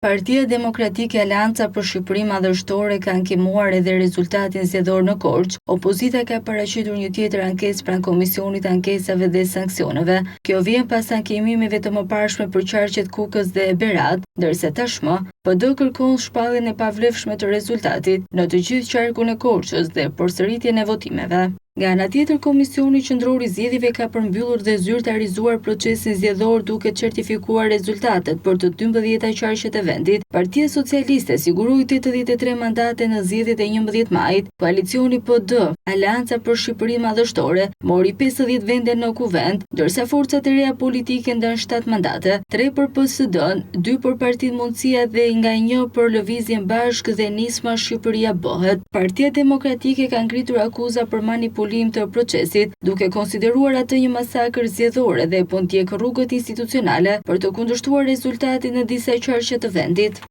Partia Demokratike Aleanca për Shqipëri Madhështore ka ankemuar edhe rezultatin zgjedhor në Korçë. Opozita ka paraqitur një tjetër ankesë pranë Komisionit të Ankesave dhe Sanksioneve. Kjo vjen pas ankimimeve të mëparshme për qarqet Kukës dhe Berat, ndërsa tashmë PD kërkon shpalljen e pavlefshme të rezultatit në të gjithë qarkun e Korçës dhe përsëritjen e votimeve. Nga ana tjetër, Komisioni Qendror I Zgjedhjeve ka përmbyllur dhe zyrtarizuar procesin zgjedhor duke certifikuar rezultatet për të 12 qarqet e vendit. Partia Socialiste siguroi 83 mandate në zgjedhjet e 11 majit. Koalicioni PD, Aleanca për Shqipëri Madhështore, mori 50 vende në kuvend, ndërsa forcat e reja politike ndan 7 mandate, 3 për PSD-n, 2 për Partinë Mundësia dhe nga 1 për Lëvizjen Bashkë dhe Nisma Shqipëria Bëhet. Partia Demokratike ka ngritur akuza për manipulim të procesit, duke konsideruar atë një masakër zgjedhore dhe po ndjek rrugët institucionale për të kundërshtuar rezultatin në disa qarqe të vendit.